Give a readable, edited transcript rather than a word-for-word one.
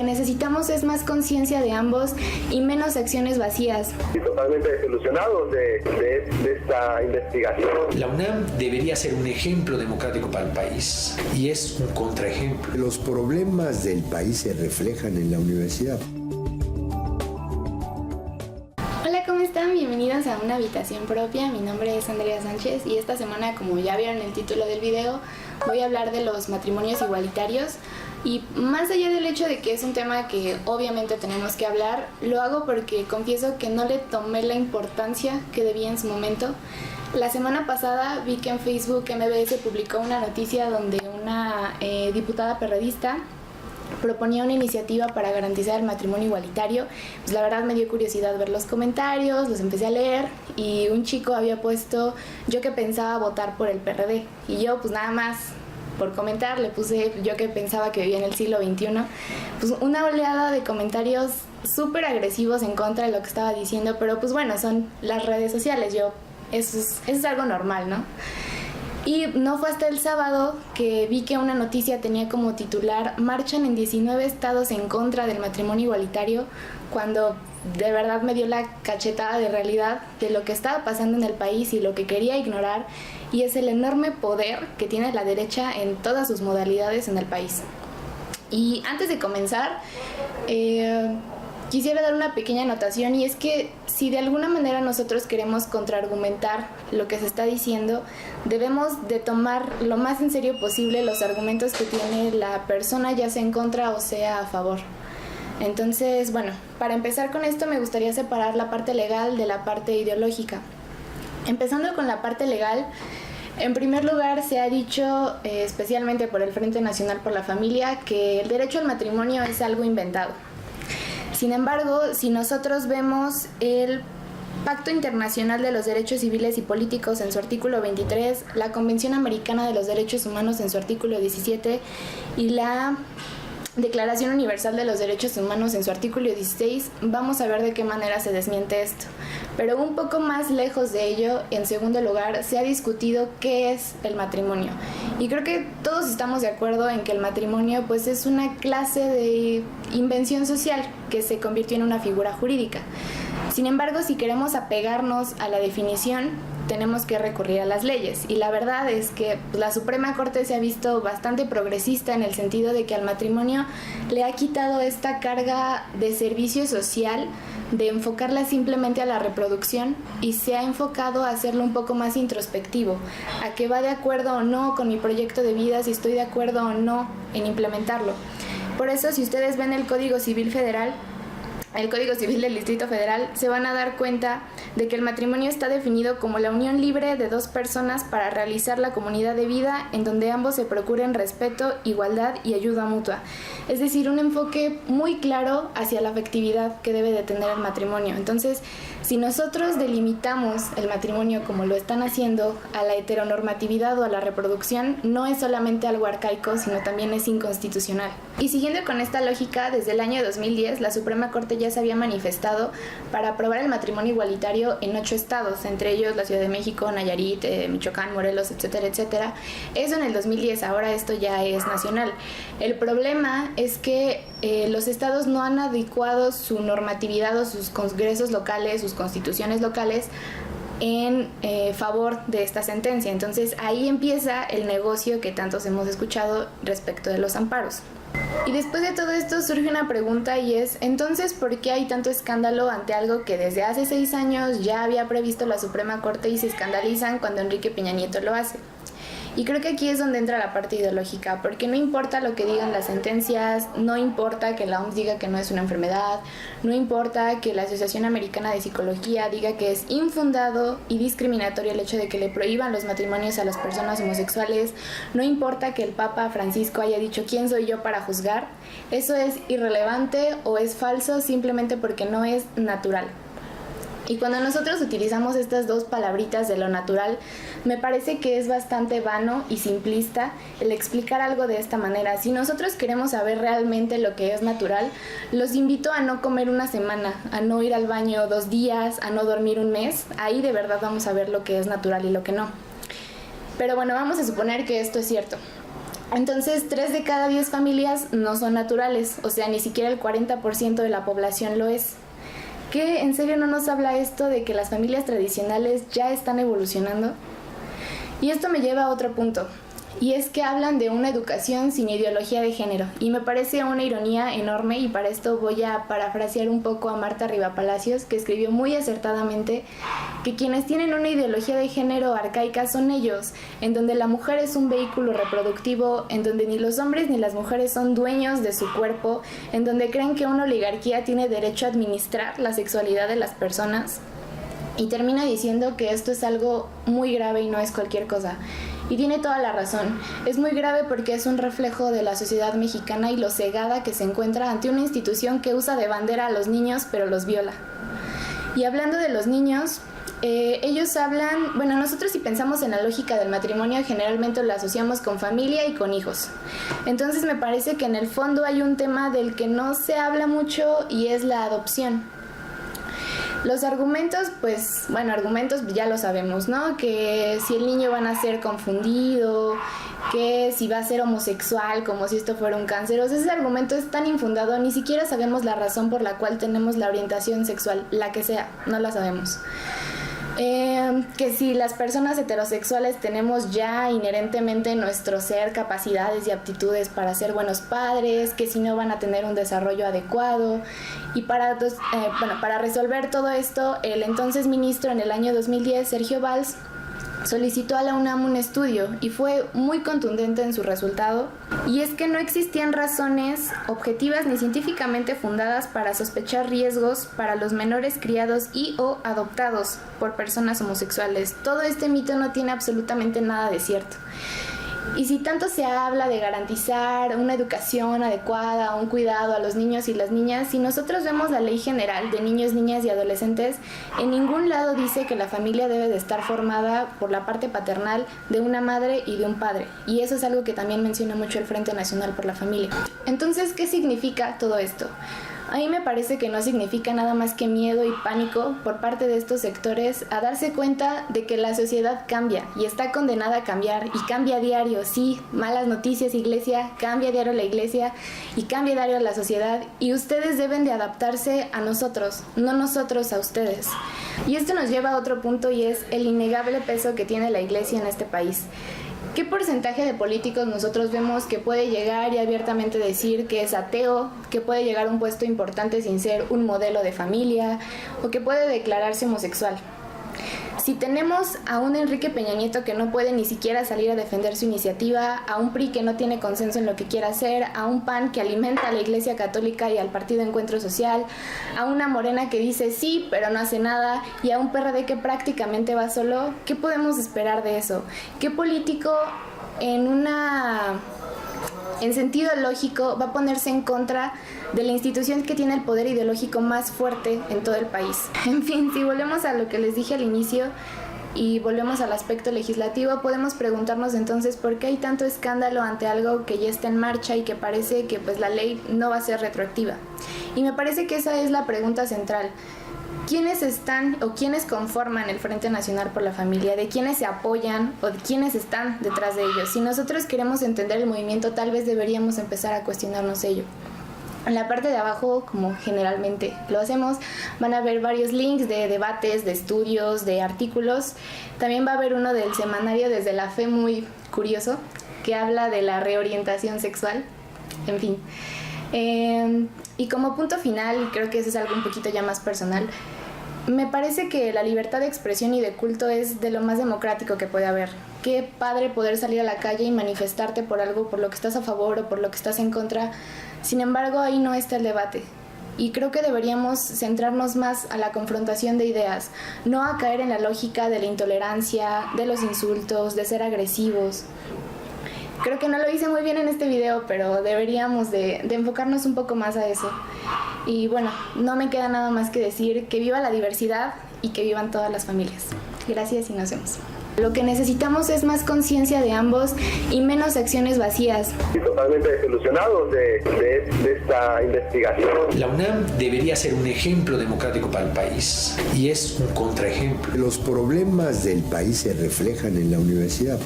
que necesitamos es más conciencia de ambos y menos acciones vacías. Estoy totalmente desilusionado de esta investigación. La UNAM debería ser un ejemplo democrático para el país y es un contraejemplo. Los problemas del país se reflejan en la universidad. Hola, ¿cómo están? Bienvenidos a Una Habitación Propia. Mi nombre es Andrea Sánchez y esta semana, como ya vieron en el título del video, voy a hablar de los matrimonios igualitarios. Y más allá del hecho de que es un tema que obviamente tenemos que hablar, lo hago porque confieso que no le tomé la importancia que debía en su momento. La semana pasada vi que en Facebook MBS publicó una noticia donde una diputada perredista proponía una iniciativa para garantizar el matrimonio igualitario. Pues la verdad me dio curiosidad ver los comentarios, los empecé a leer y un chico había puesto yo que pensaba votar por el PRD y yo pues nada más por comentar le puse yo que pensaba que vivía en el siglo XXI. Pues una oleada de comentarios súper agresivos en contra de lo que estaba diciendo, pero pues bueno, son las redes sociales, eso es algo normal, ¿no? Y no fue hasta el sábado que vi que una noticia tenía como titular: marchan en 19 estados en contra del matrimonio igualitario, cuando de verdad me dio la cachetada de realidad de lo que estaba pasando en el país y lo que quería ignorar, y es el enorme poder que tiene la derecha en todas sus modalidades en el país. Y antes de comenzar, quisiera dar una pequeña anotación, y es que si de alguna manera nosotros queremos contraargumentar lo que se está diciendo, debemos de tomar lo más en serio posible los argumentos que tiene la persona, ya sea en contra o sea a favor. Entonces, bueno, para empezar con esto me gustaría separar la parte legal de la parte ideológica. Empezando con la parte legal, en primer lugar se ha dicho, especialmente por el Frente Nacional por la Familia, que el derecho al matrimonio es algo inventado. Sin embargo, si nosotros vemos el Pacto Internacional de los Derechos Civiles y Políticos en su artículo 23, la Convención Americana de los Derechos Humanos en su artículo 17 y la Declaración Universal de los Derechos Humanos en su artículo 16, vamos a ver de qué manera se desmiente esto. Pero un poco más lejos de ello, en segundo lugar, se ha discutido qué es el matrimonio. Y creo que todos estamos de acuerdo en que el matrimonio pues es una clase de invención social que se convirtió en una figura jurídica. Sin embargo, si queremos apegarnos a la definición, tenemos que recurrir a las leyes, y la verdad es que la Suprema Corte se ha visto bastante progresista en el sentido de que al matrimonio le ha quitado esta carga de servicio social, de enfocarla simplemente a la reproducción, y se ha enfocado a hacerlo un poco más introspectivo, a que va de acuerdo o no con mi proyecto de vida, si estoy de acuerdo o no en implementarlo. Por eso, si ustedes ven el Código Civil Federal, el Código Civil del Distrito Federal, se van a dar cuenta de que el matrimonio está definido como la unión libre de dos personas para realizar la comunidad de vida en donde ambos se procuren respeto, igualdad y ayuda mutua. Es decir, un enfoque muy claro hacia la afectividad que debe de tener el matrimonio. Entonces, si nosotros delimitamos el matrimonio como lo están haciendo a la heteronormatividad o a la reproducción, no es solamente algo arcaico, sino también es inconstitucional. Y siguiendo con esta lógica, desde el año 2010, la Suprema Corte ya se había manifestado para aprobar el matrimonio igualitario en 8 estados, entre ellos la Ciudad de México, Nayarit, Michoacán, Morelos, etcétera, etcétera. Eso en el 2010, ahora esto ya es nacional. El problema es que los estados no han adecuado su normatividad o sus congresos locales, sus constituciones locales, en favor de esta sentencia. Entonces ahí empieza el negocio que tantos hemos escuchado respecto de los amparos. Y después de todo esto surge una pregunta, y es, entonces, ¿por qué hay tanto escándalo ante algo que desde hace 6 años ya había previsto la Suprema Corte y se escandalizan cuando Enrique Peña Nieto lo hace? Y creo que aquí es donde entra la parte ideológica, porque no importa lo que digan las sentencias, no importa que la OMS diga que no es una enfermedad, no importa que la Asociación Americana de Psicología diga que es infundado y discriminatorio el hecho de que le prohíban los matrimonios a las personas homosexuales, no importa que el Papa Francisco haya dicho ¿quién soy yo para juzgar? Eso es irrelevante o es falso simplemente porque no es natural. Y cuando nosotros utilizamos estas dos palabritas de lo natural, me parece que es bastante vano y simplista el explicar algo de esta manera. Si nosotros queremos saber realmente lo que es natural, los invito a no comer una semana, a no ir al baño 2 días, a no dormir 1 mes. Ahí de verdad vamos a ver lo que es natural y lo que no. Pero bueno, vamos a suponer que esto es cierto. Entonces, 3 de cada 10 familias no son naturales, o sea, ni siquiera el 40% de la población lo es. ¿Qué? ¿En serio no nos habla esto de que las familias tradicionales ya están evolucionando? Y esto me lleva a otro punto, y es que hablan de una educación sin ideología de género, y me parece una ironía enorme, y para esto voy a parafrasear un poco a Marta Rivapalacios, que escribió muy acertadamente que quienes tienen una ideología de género arcaica son ellos, en donde la mujer es un vehículo reproductivo, en donde ni los hombres ni las mujeres son dueños de su cuerpo, en donde creen que una oligarquía tiene derecho a administrar la sexualidad de las personas. Y termina diciendo que esto es algo muy grave y no es cualquier cosa. Y tiene toda la razón. Es muy grave porque es un reflejo de la sociedad mexicana y lo cegada que se encuentra ante una institución que usa de bandera a los niños pero los viola. Y hablando de los niños, ellos hablan, bueno, nosotros si pensamos en la lógica del matrimonio generalmente lo asociamos con familia y con hijos. Entonces me parece que en el fondo hay un tema del que no se habla mucho y es la adopción. Los argumentos, pues, bueno, argumentos ya lo sabemos, ¿no? Que si el niño va a nacer confundido, que si va a ser homosexual, como si esto fuera un cáncer. O sea, ese argumento es tan infundado, ni siquiera sabemos la razón por la cual tenemos la orientación sexual, la que sea, no la sabemos. Que si las personas heterosexuales tenemos ya inherentemente en nuestro ser capacidades y aptitudes para ser buenos padres, que si no van a tener un desarrollo adecuado. Y para resolver todo esto, el entonces ministro en el año 2010, Sergio Valls, solicitó a la UNAM un estudio y fue muy contundente en su resultado, y es que no existían razones objetivas ni científicamente fundadas para sospechar riesgos para los menores criados y o adoptados por personas homosexuales. Todo este mito no tiene absolutamente nada de cierto. Y si tanto se habla de garantizar una educación adecuada, un cuidado a los niños y las niñas, si nosotros vemos la Ley General de Niños, Niñas y Adolescentes, en ningún lado dice que la familia debe de estar formada por la parte paternal de una madre y de un padre. Y eso es algo que también menciona mucho el Frente Nacional por la Familia. Entonces, ¿qué significa todo esto? A mí me parece que no significa nada más que miedo y pánico por parte de estos sectores a darse cuenta de que la sociedad cambia y está condenada a cambiar, y cambia a diario. Sí, malas noticias, iglesia, cambia a diario la iglesia y cambia a diario la sociedad, y ustedes deben de adaptarse a nosotros, no nosotros a ustedes. Y esto nos lleva a otro punto, y es el innegable peso que tiene la iglesia en este país. ¿Qué porcentaje de políticos nosotros vemos que puede llegar y abiertamente decir que es ateo, que puede llegar a un puesto importante sin ser un modelo de familia, o que puede declararse homosexual? Si tenemos a un Enrique Peña Nieto que no puede ni siquiera salir a defender su iniciativa, a un PRI que no tiene consenso en lo que quiere hacer, a un PAN que alimenta a la Iglesia Católica y al Partido Encuentro Social, a una Morena que dice sí pero no hace nada, y a un PRD que prácticamente va solo, ¿qué podemos esperar de eso? ¿Qué político en sentido lógico va a ponerse en contra de la institución que tiene el poder ideológico más fuerte en todo el país? En fin, si volvemos a lo que les dije al inicio y volvemos al aspecto legislativo, podemos preguntarnos entonces por qué hay tanto escándalo ante algo que ya está en marcha y que parece que pues la ley no va a ser retroactiva. Y me parece que esa es la pregunta central. ¿Quiénes están o quiénes conforman el Frente Nacional por la Familia? ¿De quiénes se apoyan o de quiénes están detrás de ellos? Si nosotros queremos entender el movimiento, tal vez deberíamos empezar a cuestionarnos ello. En la parte de abajo, como generalmente lo hacemos, van a ver varios links de debates, de estudios, de artículos. También va a haber uno del semanario Desde la Fe, muy curioso, que habla de la reorientación sexual. En fin. Y como punto final, creo que eso es algo un poquito ya más personal, me parece que la libertad de expresión y de culto es de lo más democrático que puede haber. Qué padre poder salir a la calle y manifestarte por algo por lo que estás a favor o por lo que estás en contra. Sin embargo, ahí no está el debate. Y creo que deberíamos centrarnos más a la confrontación de ideas, no a caer en la lógica de la intolerancia, de los insultos, de ser agresivos. Creo que no lo hice muy bien en este video, pero deberíamos de enfocarnos un poco más a eso. Y bueno, no me queda nada más que decir que viva la diversidad y que vivan todas las familias. Gracias y nos vemos. Lo que necesitamos es más conciencia de ambos y menos acciones vacías. Totalmente desilusionados de esta investigación. La UNAM debería ser un ejemplo democrático para el país y es un contraejemplo. Los problemas del país se reflejan en la universidad.